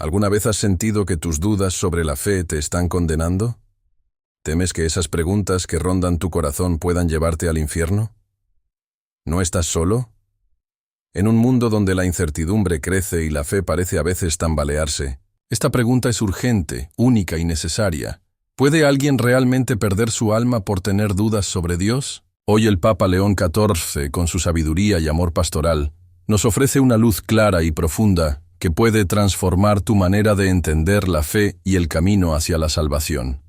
¿Alguna vez has sentido que tus dudas sobre la fe te están condenando? ¿Temes que esas preguntas que rondan tu corazón puedan llevarte al infierno? ¿No estás solo? En un mundo donde la incertidumbre crece y la fe parece a veces tambalearse, esta pregunta es urgente, única y necesaria. ¿Puede alguien realmente perder su alma por tener dudas sobre Dios? Hoy el Papa León XIV, con su sabiduría y amor pastoral, nos ofrece una luz clara y profunda que puede transformar tu manera de entender la fe y el camino hacia la salvación.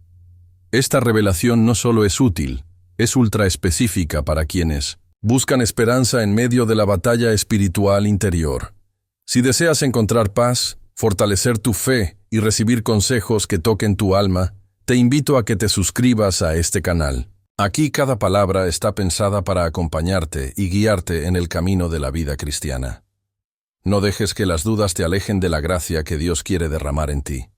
Esta revelación no solo es útil, es ultra específica para quienes buscan esperanza en medio de la batalla espiritual interior. Si deseas encontrar paz, fortalecer tu fe y recibir consejos que toquen tu alma, te invito a que te suscribas a este canal. Aquí cada palabra está pensada para acompañarte y guiarte en el camino de la vida cristiana. No dejes que las dudas te alejen de la gracia que Dios quiere derramar en ti.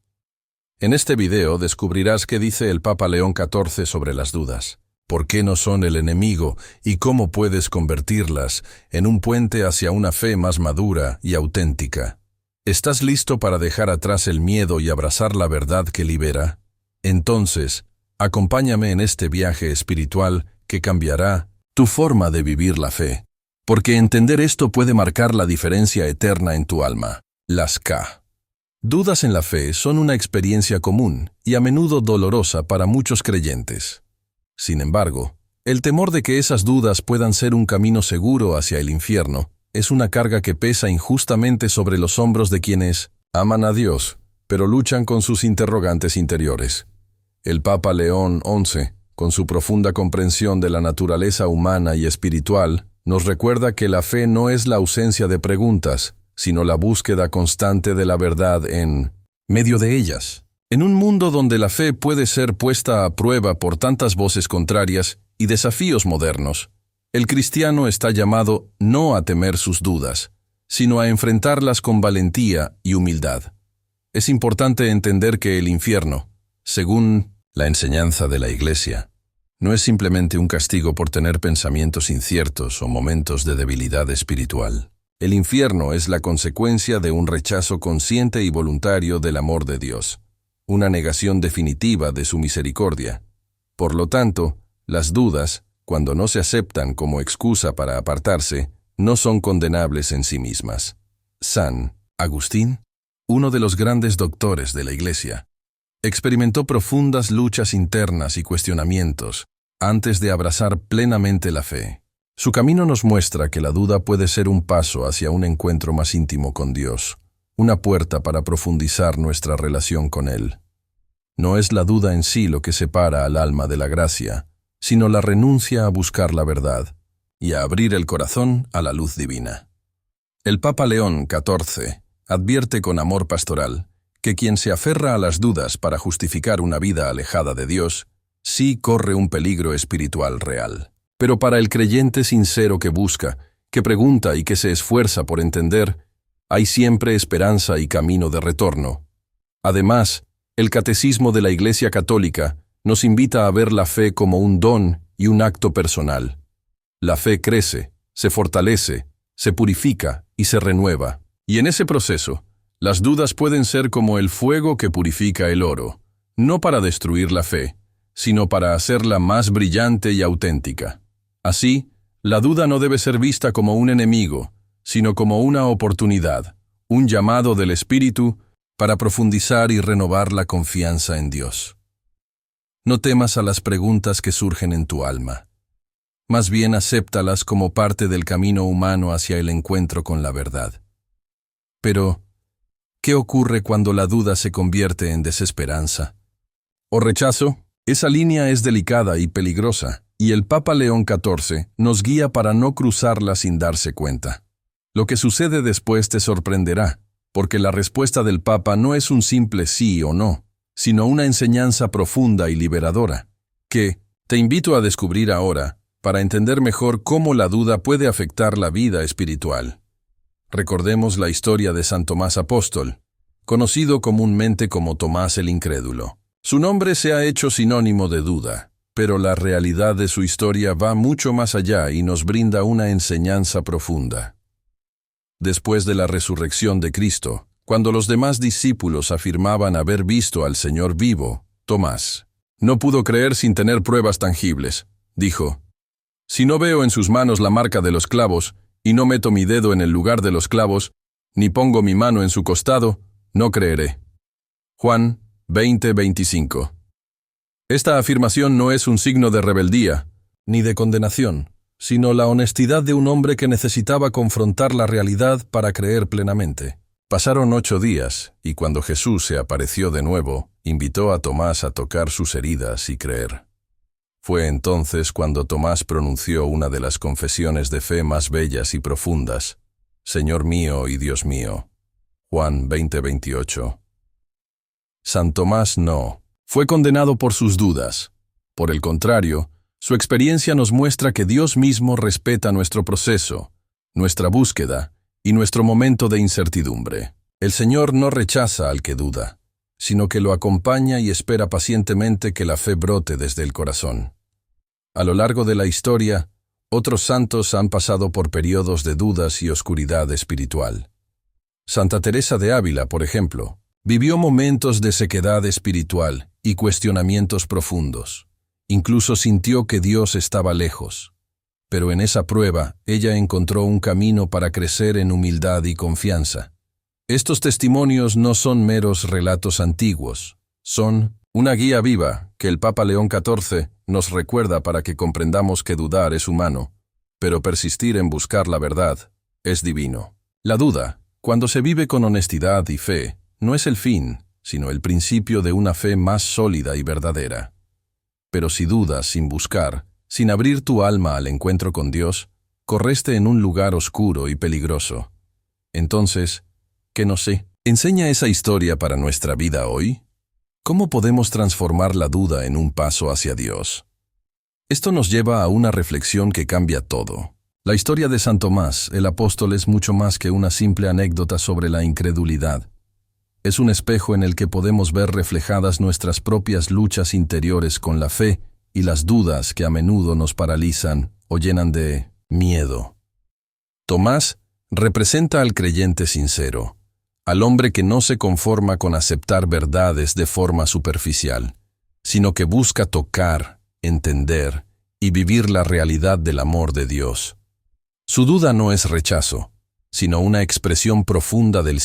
En este video descubrirás qué dice el Papa León XIV sobre las dudas, por qué no son el enemigo y cómo puedes convertirlas en un puente hacia una fe más madura y auténtica. ¿Estás listo para dejar atrás el miedo y abrazar la verdad que libera? Entonces, acompáñame en este viaje espiritual que cambiará tu forma de vivir la fe. Porque entender esto puede marcar la diferencia eterna en tu alma. Las K. Dudas en la fe son una experiencia común y a menudo dolorosa para muchos creyentes. Sin embargo, el temor de que esas dudas puedan ser un camino seguro hacia el infierno es una carga que pesa injustamente sobre los hombros de quienes aman a Dios, pero luchan con sus interrogantes interiores. El Papa León XI, con su profunda comprensión de la naturaleza humana y espiritual, nos recuerda que la fe no es la ausencia de preguntas, sino la búsqueda constante de la verdad en medio de ellas. En un mundo donde la fe puede ser puesta a prueba por tantas voces contrarias y desafíos modernos, el cristiano está llamado no a temer sus dudas, sino a enfrentarlas con valentía y humildad. Es importante entender que el infierno, según la enseñanza de la Iglesia, no es simplemente un castigo por tener pensamientos inciertos o momentos de debilidad espiritual. El infierno es la consecuencia de un rechazo consciente y voluntario del amor de Dios, una negación definitiva de su misericordia. Por lo tanto, las dudas, cuando no se aceptan como excusa para apartarse, no son condenables en sí mismas. San Agustín, uno de los grandes doctores de la Iglesia, experimentó profundas luchas internas y cuestionamientos antes de abrazar plenamente la fe. Su camino nos muestra que la duda puede ser un paso hacia un encuentro más íntimo con Dios, una puerta para profundizar nuestra relación con Él. No es la duda en sí lo que separa al alma de la gracia, sino la renuncia a buscar la verdad y a abrir el corazón a la luz divina. El Papa León XIV advierte con amor pastoral que quien se aferra a las dudas para justificar una vida alejada de Dios, sí corre un peligro espiritual real. Pero para el creyente sincero que busca, que pregunta y que se esfuerza por entender, hay siempre esperanza y camino de retorno. Además, el Catecismo de la Iglesia Católica nos invita a ver la fe como un don y un acto personal. La fe crece, se fortalece, se purifica y se renueva. Y en ese proceso, las dudas pueden ser como el fuego que purifica el oro, no para destruir la fe, sino para hacerla más brillante y auténtica. Así, la duda no debe ser vista como un enemigo, sino como una oportunidad, un llamado del Espíritu para profundizar y renovar la confianza en Dios. No temas a las preguntas que surgen en tu alma. Más bien acéptalas como parte del camino humano hacia el encuentro con la verdad. Pero, ¿qué ocurre cuando la duda se convierte en desesperanza o rechazo? Esa línea es delicada y peligrosa, y el Papa León XIV nos guía para no cruzarla sin darse cuenta. Lo que sucede después te sorprenderá, porque la respuesta del Papa no es un simple sí o no, sino una enseñanza profunda y liberadora, que te invito a descubrir ahora para entender mejor cómo la duda puede afectar la vida espiritual. Recordemos la historia de San Tomás Apóstol, conocido comúnmente como Tomás el Incrédulo. Su nombre se ha hecho sinónimo de duda, pero la realidad de su historia va mucho más allá y nos brinda una enseñanza profunda. Después de la resurrección de Cristo, Cuando los demás discípulos afirmaban haber visto al Señor vivo, Tomás no pudo creer sin tener pruebas tangibles. Dijo: «Si no veo en sus manos la marca de los clavos, y no meto mi dedo en el lugar de los clavos, ni pongo mi mano en su costado, no creeré». Juan 20:25. Esta afirmación no es un signo de rebeldía, ni de condenación, sino la honestidad de un hombre que necesitaba confrontar la realidad para creer plenamente. Pasaron 8 días, y cuando Jesús se apareció de nuevo, invitó a Tomás a tocar sus heridas y creer. Fue entonces cuando Tomás pronunció una de las confesiones de fe más bellas y profundas: «Señor mío y Dios mío». Juan 20:28. San Tomás no fue condenado por sus dudas. Por el contrario, su experiencia nos muestra que Dios mismo respeta nuestro proceso, nuestra búsqueda y nuestro momento de incertidumbre. El Señor no rechaza al que duda, sino que lo acompaña y espera pacientemente que la fe brote desde el corazón. A lo largo de la historia, otros santos han pasado por periodos de dudas y oscuridad espiritual. Santa Teresa de Ávila, por ejemplo, vivió momentos de sequedad espiritual y cuestionamientos profundos. Incluso sintió que Dios estaba lejos. Pero en esa prueba, ella encontró un camino para crecer en humildad y confianza. Estos testimonios no son meros relatos antiguos, son una guía viva que el Papa León XIV nos recuerda para que comprendamos que dudar es humano, pero persistir en buscar la verdad es divino. La duda, cuando se vive con honestidad y fe, no es el fin, sino el principio de una fe más sólida y verdadera. Pero si dudas sin buscar, sin abrir tu alma al encuentro con Dios, correste en un lugar oscuro y peligroso. Entonces, ¿qué nos enseña esa historia para nuestra vida hoy? ¿Cómo podemos transformar la duda en un paso hacia Dios? Esto nos lleva a una reflexión que cambia todo. La historia de San Tomás, el apóstol, es mucho más que una simple anécdota sobre la incredulidad. Es un espejo en el que podemos ver reflejadas nuestras propias luchas interiores con la fe y las dudas que a menudo nos paralizan o llenan de miedo. Tomás representa al creyente sincero, al hombre que no se conforma con aceptar verdades de forma superficial, sino que busca tocar, entender y vivir la realidad del amor de Dios. Su duda no es rechazo, sino una expresión profunda del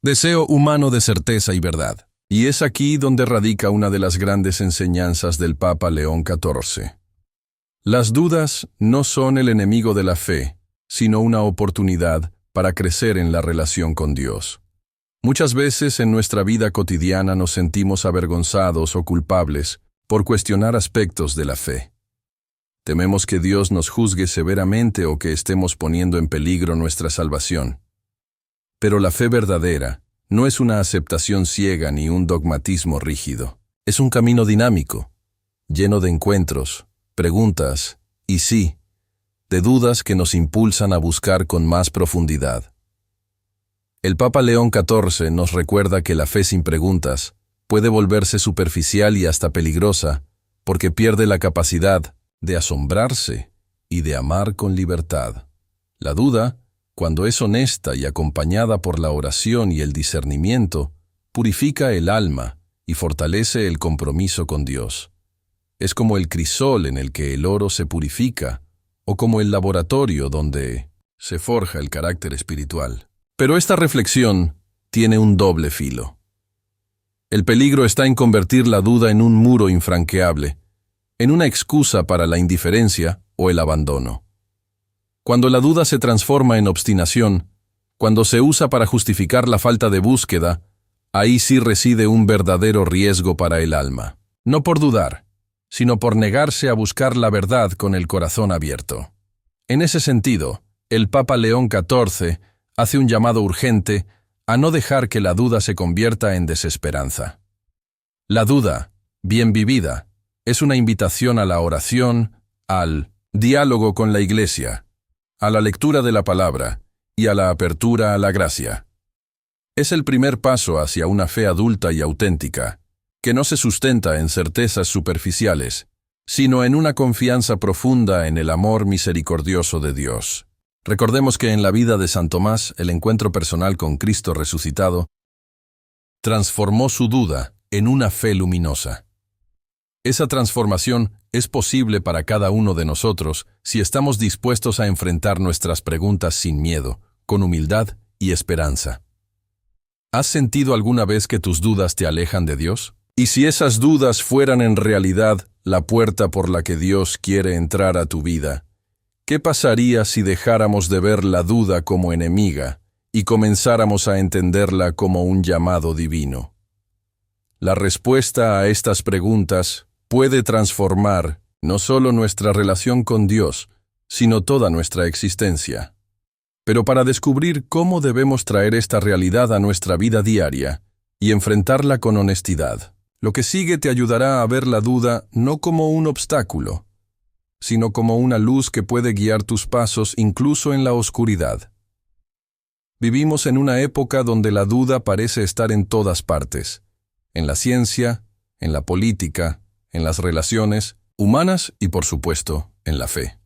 deseo humano de certeza y verdad. Y es aquí donde radica una de las grandes enseñanzas del Papa León XIV. Las dudas no son el enemigo de la fe, sino una oportunidad para crecer en la relación con Dios. Muchas veces en nuestra vida cotidiana nos sentimos avergonzados o culpables por cuestionar aspectos de la fe. Tememos que Dios nos juzgue severamente o que estemos poniendo en peligro nuestra salvación. Pero la fe verdadera no es una aceptación ciega ni un dogmatismo rígido. Es un camino dinámico, lleno de encuentros, preguntas y sí, de dudas que nos impulsan a buscar con más profundidad. El Papa León XIV nos recuerda que la fe sin preguntas puede volverse superficial y hasta peligrosa porque pierde la capacidad de asombrarse y de amar con libertad. La duda, cuando es honesta y acompañada por la oración y el discernimiento, purifica el alma y fortalece el compromiso con Dios. Es como el crisol en el que el oro se purifica, o como el laboratorio donde se forja el carácter espiritual. Pero esta reflexión tiene un doble filo. El peligro está en convertir la duda en un muro infranqueable, en una excusa para la indiferencia o el abandono. Cuando la duda se transforma en obstinación, cuando se usa para justificar la falta de búsqueda, ahí sí reside un verdadero riesgo para el alma. No por dudar, sino por negarse a buscar la verdad con el corazón abierto. En ese sentido, el Papa León XIV hace un llamado urgente a no dejar que la duda se convierta en desesperanza. La duda, bien vivida, es una invitación a la oración, al diálogo con la Iglesia, a la lectura de la palabra y a la apertura a la gracia. Es el primer paso hacia una fe adulta y auténtica, que no se sustenta en certezas superficiales, sino en una confianza profunda en el amor misericordioso de Dios. Recordemos que en la vida de San Tomás, el encuentro personal con Cristo resucitado transformó su duda en una fe luminosa. Esa transformación es posible para cada uno de nosotros si estamos dispuestos a enfrentar nuestras preguntas sin miedo, con humildad y esperanza. ¿Has sentido alguna vez que tus dudas te alejan de Dios? ¿Y si esas dudas fueran en realidad la puerta por la que Dios quiere entrar a tu vida? ¿Qué pasaría si dejáramos de ver la duda como enemiga y comenzáramos a entenderla como un llamado divino? La respuesta a estas preguntas puede transformar no solo nuestra relación con Dios, sino toda nuestra existencia. Pero para descubrir cómo debemos traer esta realidad a nuestra vida diaria y enfrentarla con honestidad, lo que sigue te ayudará a ver la duda no como un obstáculo, sino como una luz que puede guiar tus pasos incluso en la oscuridad. Vivimos en una época donde la duda parece estar en todas partes, en la ciencia, en la política, en las relaciones humanas y, por supuesto, en la fe.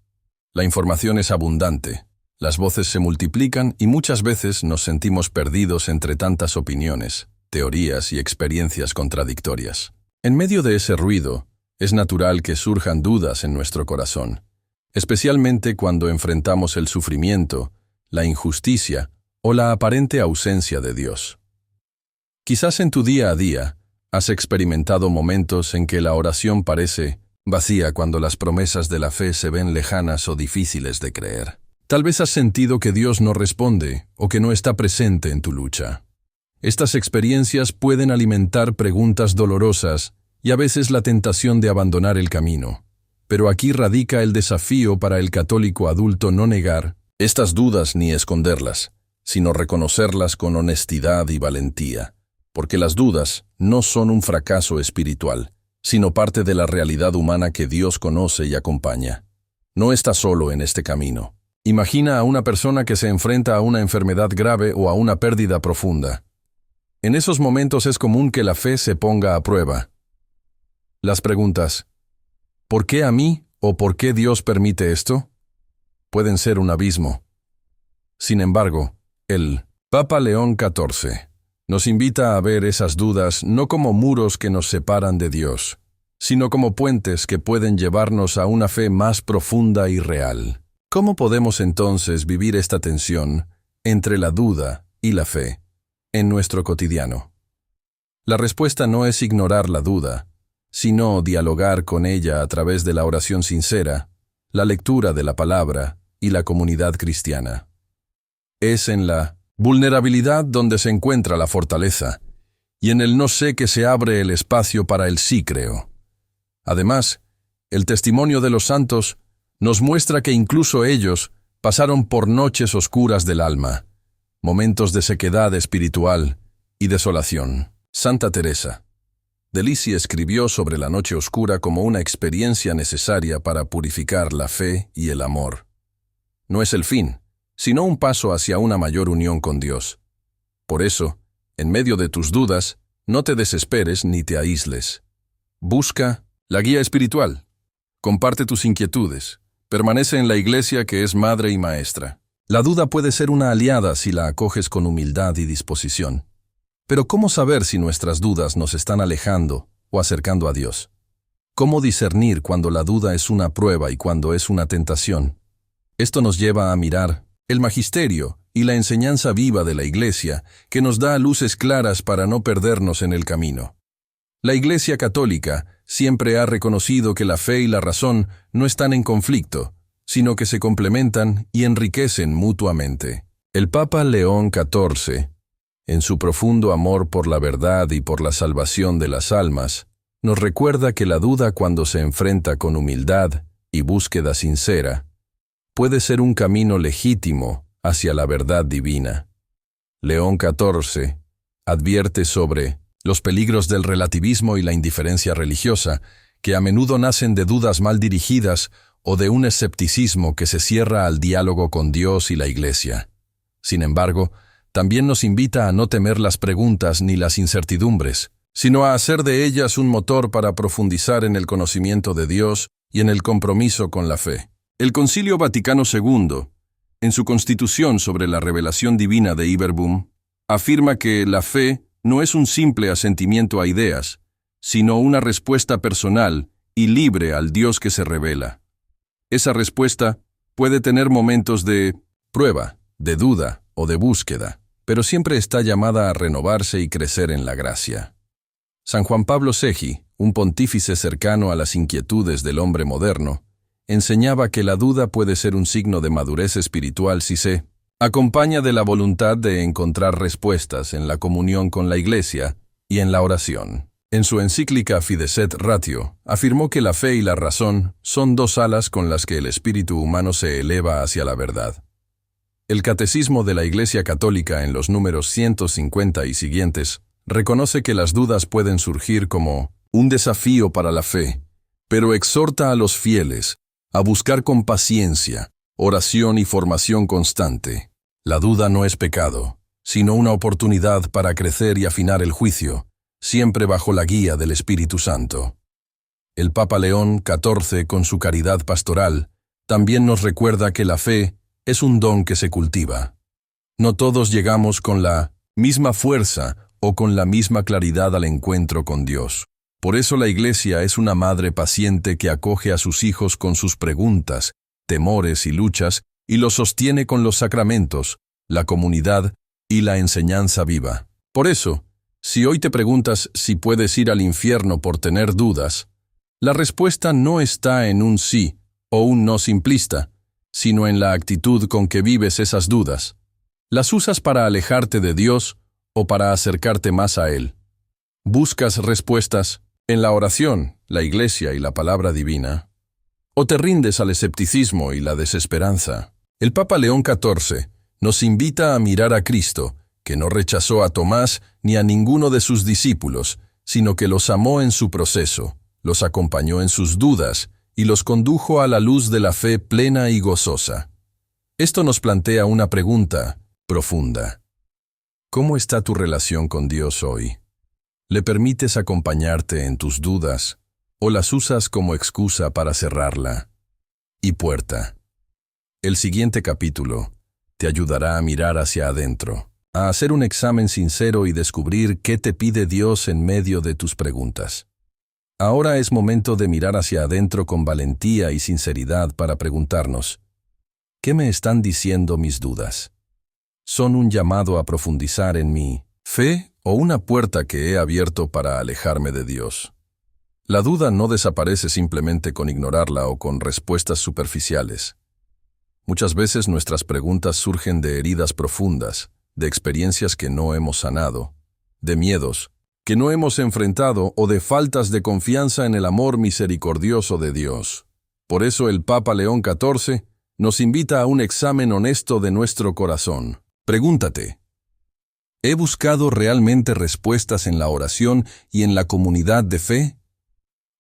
La información es abundante, las voces se multiplican y muchas veces nos sentimos perdidos entre tantas opiniones, teorías y experiencias contradictorias. En medio de ese ruido, es natural que surjan dudas en nuestro corazón, especialmente cuando enfrentamos el sufrimiento, la injusticia o la aparente ausencia de Dios. Quizás en tu día a día has experimentado momentos en que la oración parece vacía cuando las promesas de la fe se ven lejanas o difíciles de creer. Tal vez has sentido que Dios no responde o que no está presente en tu lucha. Estas experiencias pueden alimentar preguntas dolorosas y a veces la tentación de abandonar el camino. Pero aquí radica el desafío para el católico adulto: no negar estas dudas ni esconderlas, sino reconocerlas con honestidad y valentía. Porque las dudas no son un fracaso espiritual, sino parte de la realidad humana que Dios conoce y acompaña. No estás solo en este camino. Imagina a una persona que se enfrenta a una enfermedad grave o a una pérdida profunda. En esos momentos es común que la fe se ponga a prueba. Las preguntas, ¿por qué a mí o por qué Dios permite esto?, pueden ser un abismo. Sin embargo, el Papa León XIV nos invita a ver esas dudas no como muros que nos separan de Dios, sino como puentes que pueden llevarnos a una fe más profunda y real. ¿Cómo podemos entonces vivir esta tensión entre la duda y la fe en nuestro cotidiano? La respuesta no es ignorar la duda, sino dialogar con ella a través de la oración sincera, la lectura de la palabra y la comunidad cristiana. Es en la vulnerabilidad donde se encuentra la fortaleza, y en el no sé que se abre el espacio para el sí creo. Además, el testimonio de los santos nos muestra que incluso ellos pasaron por noches oscuras del alma, momentos de sequedad espiritual y desolación. Santa Teresa de Lisieux escribió sobre la noche oscura como una experiencia necesaria para purificar la fe y el amor. No es el fin, sino un paso hacia una mayor unión con Dios. Por eso, en medio de tus dudas, no te desesperes ni te aísles. Busca la guía espiritual. Comparte tus inquietudes. Permanece en la Iglesia, que es madre y maestra. La duda puede ser una aliada si la acoges con humildad y disposición. Pero ¿cómo saber si nuestras dudas nos están alejando o acercando a Dios? ¿Cómo discernir cuando la duda es una prueba y cuando es una tentación? Esto nos lleva a mirar el magisterio y la enseñanza viva de la Iglesia, que nos da luces claras para no perdernos en el camino. La Iglesia católica siempre ha reconocido que la fe y la razón no están en conflicto, sino que se complementan y enriquecen mutuamente. El Papa León XIV, en su profundo amor por la verdad y por la salvación de las almas, nos recuerda que la duda, cuando se enfrenta con humildad y búsqueda sincera, puede ser un camino legítimo hacia la verdad divina. León XIV advierte sobre los peligros del relativismo y la indiferencia religiosa, que a menudo nacen de dudas mal dirigidas o de un escepticismo que se cierra al diálogo con Dios y la Iglesia. Sin embargo, también nos invita a no temer las preguntas ni las incertidumbres, sino a hacer de ellas un motor para profundizar en el conocimiento de Dios y en el compromiso con la fe. El Concilio Vaticano II en su Constitución sobre la revelación divina de Iberboom, afirma que la fe no es un simple asentimiento a ideas, sino una respuesta personal y libre al Dios que se revela. Esa respuesta puede tener momentos de prueba, de duda o de búsqueda, pero siempre está llamada a renovarse y crecer en la gracia. San Juan Pablo II, un pontífice cercano a las inquietudes del hombre moderno, enseñaba que la duda puede ser un signo de madurez espiritual si se acompaña de la voluntad de encontrar respuestas en la comunión con la Iglesia y en la oración. En su encíclica Fides et Ratio, afirmó que la fe y la razón son dos alas con las que el espíritu humano se eleva hacia la verdad. El Catecismo de la Iglesia Católica en los números 150 y siguientes reconoce que las dudas pueden surgir como un desafío para la fe, pero exhorta a los fieles a buscar con paciencia, oración y formación constante. La duda no es pecado, sino una oportunidad para crecer y afinar el juicio, siempre bajo la guía del Espíritu Santo. El Papa León XIV, con su caridad pastoral, también nos recuerda que la fe es un don que se cultiva. No todos llegamos con la misma fuerza o con la misma claridad al encuentro con Dios. Por eso la Iglesia es una madre paciente que acoge a sus hijos con sus preguntas, temores y luchas y los sostiene con los sacramentos, la comunidad y la enseñanza viva. Por eso, si hoy te preguntas si puedes ir al infierno por tener dudas, la respuesta no está en un sí o un no simplista, sino en la actitud con que vives esas dudas. ¿Las usas para alejarte de Dios o para acercarte más a Él? ¿Buscas respuestas en la oración, la Iglesia y la palabra divina? ¿O te rindes al escepticismo y la desesperanza? El Papa León XIV nos invita a mirar a Cristo, que no rechazó a Tomás ni a ninguno de sus discípulos, sino que los amó en su proceso, los acompañó en sus dudas y los condujo a la luz de la fe plena y gozosa. Esto nos plantea una pregunta profunda. ¿Cómo está tu relación con Dios hoy? ¿Le permites acompañarte en tus dudas o las usas como excusa para cerrarla? Y puerta. El siguiente capítulo te ayudará a mirar hacia adentro, a hacer un examen sincero y descubrir qué te pide Dios en medio de tus preguntas. Ahora es momento de mirar hacia adentro con valentía y sinceridad para preguntarnos, ¿qué me están diciendo mis dudas? ¿Son un llamado a profundizar en mi fe o una puerta que he abierto para alejarme de Dios? La duda no desaparece simplemente con ignorarla o con respuestas superficiales. Muchas veces nuestras preguntas surgen de heridas profundas, de experiencias que no hemos sanado, de miedos que no hemos enfrentado o de faltas de confianza en el amor misericordioso de Dios. Por eso el Papa León XIV nos invita a un examen honesto de nuestro corazón. Pregúntate, ¿he buscado realmente respuestas en la oración y en la comunidad de fe?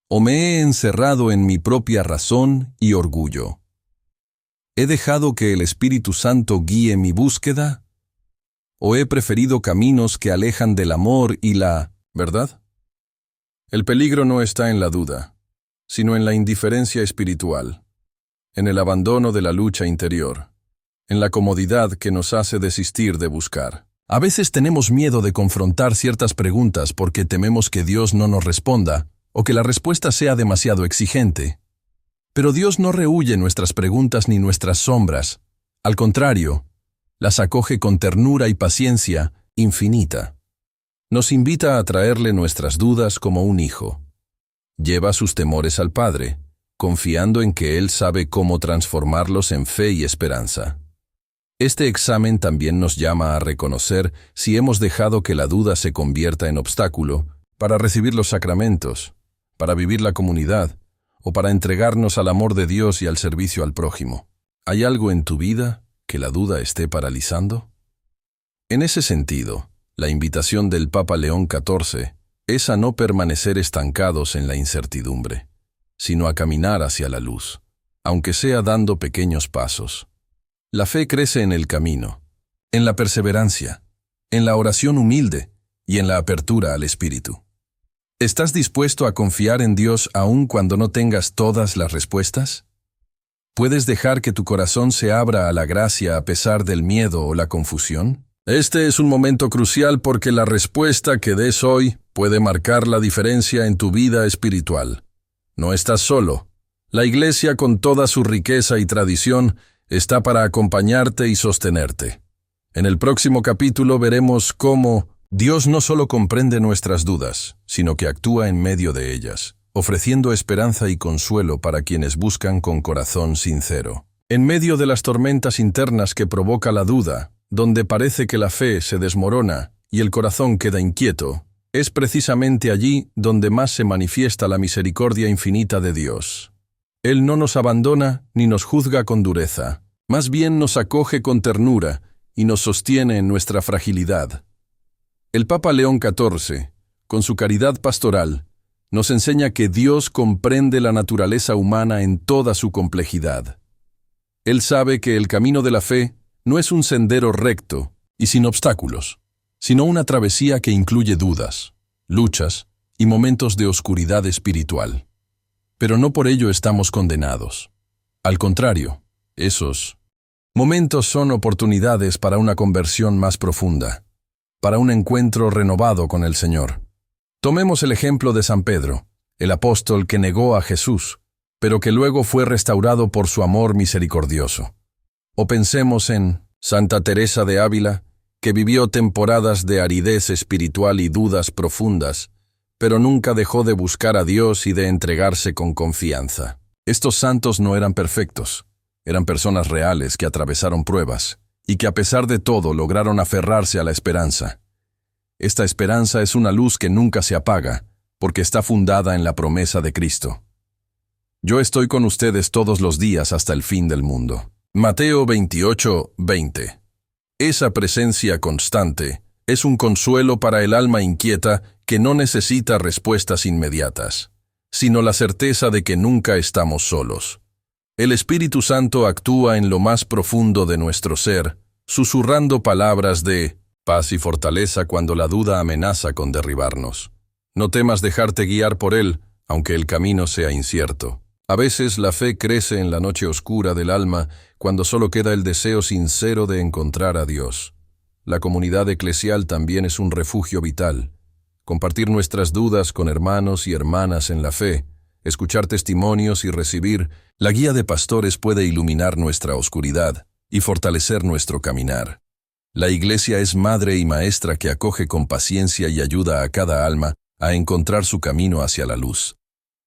¿O me he encerrado en mi propia razón y orgullo? ¿He dejado que el Espíritu Santo guíe mi búsqueda? ¿O he preferido caminos que alejan del amor y la verdad? El peligro no está en la duda, sino en la indiferencia espiritual, en el abandono de la lucha interior, en la comodidad que nos hace desistir de buscar. A veces tenemos miedo de confrontar ciertas preguntas porque tememos que Dios no nos responda o que la respuesta sea demasiado exigente. Pero Dios no rehúye nuestras preguntas ni nuestras sombras. Al contrario, las acoge con ternura y paciencia infinita. Nos invita a traerle nuestras dudas como un hijo. Lleva sus temores al Padre, confiando en que Él sabe cómo transformarlos en fe y esperanza. Este examen también nos llama a reconocer si hemos dejado que la duda se convierta en obstáculo para recibir los sacramentos, para vivir la comunidad o para entregarnos al amor de Dios y al servicio al prójimo. ¿Hay algo en tu vida que la duda esté paralizando? En ese sentido, la invitación del Papa León XIV es a no permanecer estancados en la incertidumbre, sino a caminar hacia la luz, aunque sea dando pequeños pasos. La fe crece en el camino, en la perseverancia, en la oración humilde y en la apertura al Espíritu. ¿Estás dispuesto a confiar en Dios aun cuando no tengas todas las respuestas? ¿Puedes dejar que tu corazón se abra a la gracia a pesar del miedo o la confusión? Este es un momento crucial porque la respuesta que des hoy puede marcar la diferencia en tu vida espiritual. No estás solo. La Iglesia, con toda su riqueza y tradición, está para acompañarte y sostenerte. En el próximo capítulo veremos cómo Dios no solo comprende nuestras dudas, sino que actúa en medio de ellas, ofreciendo esperanza y consuelo para quienes buscan con corazón sincero. En medio de las tormentas internas que provoca la duda, donde parece que la fe se desmorona y el corazón queda inquieto, es precisamente allí donde más se manifiesta la misericordia infinita de Dios. Él no nos abandona ni nos juzga con dureza, más bien nos acoge con ternura y nos sostiene en nuestra fragilidad. El Papa León XIV, con su caridad pastoral, nos enseña que Dios comprende la naturaleza humana en toda su complejidad. Él sabe que el camino de la fe no es un sendero recto y sin obstáculos, sino una travesía que incluye dudas, luchas y momentos de oscuridad espiritual. Pero no por ello estamos condenados. Al contrario, esos momentos son oportunidades para una conversión más profunda, para un encuentro renovado con el Señor. Tomemos el ejemplo de San Pedro, el apóstol que negó a Jesús, pero que luego fue restaurado por su amor misericordioso. O pensemos en Santa Teresa de Ávila, que vivió temporadas de aridez espiritual y dudas profundas, pero nunca dejó de buscar a Dios y de entregarse con confianza. Estos santos no eran perfectos, eran personas reales que atravesaron pruebas y que a pesar de todo lograron aferrarse a la esperanza. Esta esperanza es una luz que nunca se apaga, porque está fundada en la promesa de Cristo. Yo estoy con ustedes todos los días hasta el fin del mundo. Mateo 28:20. Esa presencia constante es un consuelo para el alma inquieta que no necesita respuestas inmediatas, sino la certeza de que nunca estamos solos. El Espíritu Santo actúa en lo más profundo de nuestro ser, susurrando palabras de paz y fortaleza cuando la duda amenaza con derribarnos. No temas dejarte guiar por Él, aunque el camino sea incierto. A veces la fe crece en la noche oscura del alma cuando solo queda el deseo sincero de encontrar a Dios. La comunidad eclesial también es un refugio vital. Compartir nuestras dudas con hermanos y hermanas en la fe, escuchar testimonios y recibir la guía de pastores puede iluminar nuestra oscuridad y fortalecer nuestro caminar. La Iglesia es madre y maestra que acoge con paciencia y ayuda a cada alma a encontrar su camino hacia la luz.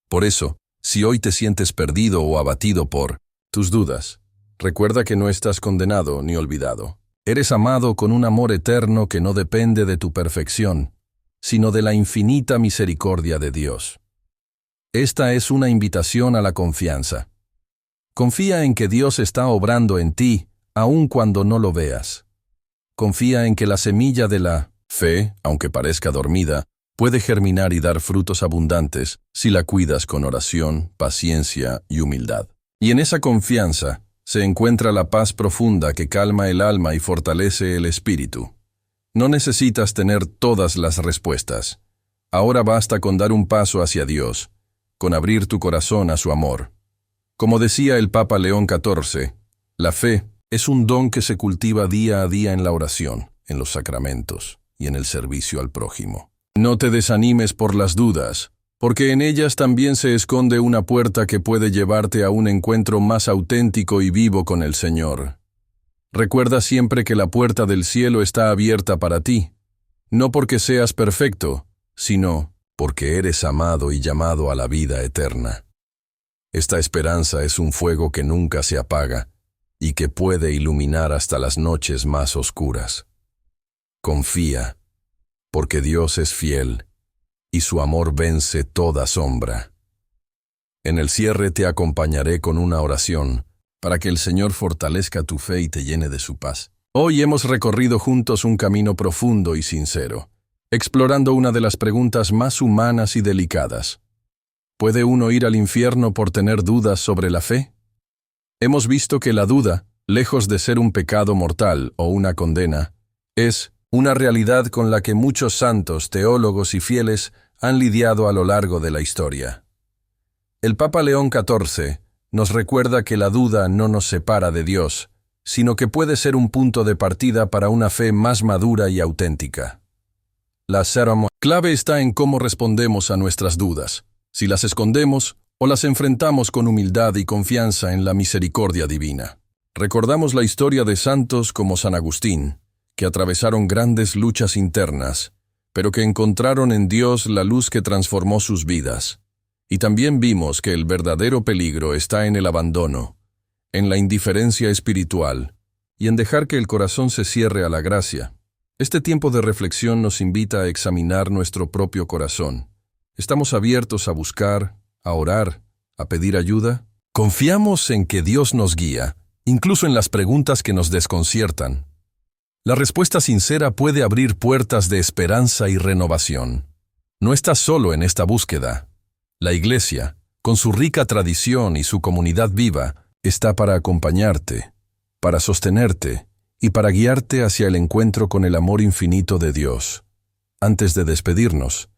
Por eso, si hoy te sientes perdido o abatido por tus dudas, recuerda que no estás condenado ni olvidado. Eres amado con un amor eterno que no depende de tu perfección, sino de la infinita misericordia de Dios. Esta es una invitación a la confianza. Confía en que Dios está obrando en ti, aun cuando no lo veas. Confía en que la semilla de la fe, aunque parezca dormida, puede germinar y dar frutos abundantes si la cuidas con oración, paciencia y humildad. Y en esa confianza se encuentra la paz profunda que calma el alma y fortalece el espíritu. No necesitas tener todas las respuestas. Ahora basta con dar un paso hacia Dios, con abrir tu corazón a su amor. Como decía el Papa León XIV, la fe es un don que se cultiva día a día en la oración, en los sacramentos y en el servicio al prójimo. No te desanimes por las dudas, porque en ellas también se esconde una puerta que puede llevarte a un encuentro más auténtico y vivo con el Señor. Recuerda siempre que la puerta del cielo está abierta para ti, no porque seas perfecto, sino porque eres amado y llamado a la vida eterna. Esta esperanza es un fuego que nunca se apaga y que puede iluminar hasta las noches más oscuras. Confía, porque Dios es fiel y su amor vence toda sombra. En el cierre te acompañaré con una oración para que el Señor fortalezca tu fe y te llene de su paz. Hoy hemos recorrido juntos un camino profundo y sincero, explorando una de las preguntas más humanas y delicadas. ¿Puede uno ir al infierno por tener dudas sobre la fe? Hemos visto que la duda, lejos de ser un pecado mortal o una condena, es una realidad con la que muchos santos, teólogos y fieles han lidiado a lo largo de la historia. El Papa León XIV nos recuerda que la duda no nos separa de Dios, sino que puede ser un punto de partida para una fe más madura y auténtica. La clave está en cómo respondemos a nuestras dudas, si las escondemos o las enfrentamos con humildad y confianza en la misericordia divina. Recordamos la historia de santos como San Agustín, que atravesaron grandes luchas internas, pero que encontraron en Dios la luz que transformó sus vidas. Y también vimos que el verdadero peligro está en el abandono, en la indiferencia espiritual y en dejar que el corazón se cierre a la gracia. Este tiempo de reflexión nos invita a examinar nuestro propio corazón. ¿Estamos abiertos a buscar, a orar, a pedir ayuda? ¿Confiamos en que Dios nos guía, incluso en las preguntas que nos desconciertan? La respuesta sincera puede abrir puertas de esperanza y renovación. No estás solo en esta búsqueda. La Iglesia, con su rica tradición y su comunidad viva, está para acompañarte, para sostenerte y para guiarte hacia el encuentro con el amor infinito de Dios. Antes de despedirnos,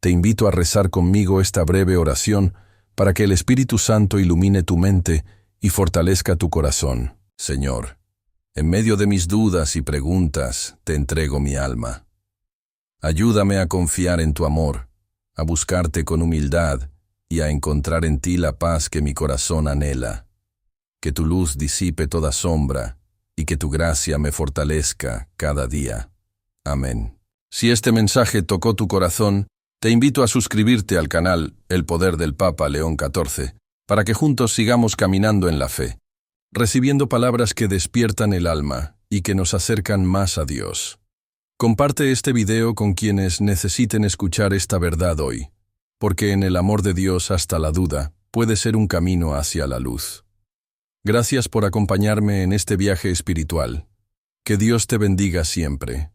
te invito a rezar conmigo esta breve oración para que el Espíritu Santo ilumine tu mente y fortalezca tu corazón. Señor, en medio de mis dudas y preguntas, te entrego mi alma. Ayúdame a confiar en tu amor, a buscarte con humildad y a encontrar en ti la paz que mi corazón anhela. Que tu luz disipe toda sombra y que tu gracia me fortalezca cada día. Amén. Si este mensaje tocó tu corazón, te invito a suscribirte al canal El Poder del Papa León XIV para que juntos sigamos caminando en la fe, recibiendo palabras que despiertan el alma y que nos acercan más a Dios. Comparte este video con quienes necesiten escuchar esta verdad hoy, porque en el amor de Dios hasta la duda puede ser un camino hacia la luz. Gracias por acompañarme en este viaje espiritual. Que Dios te bendiga siempre.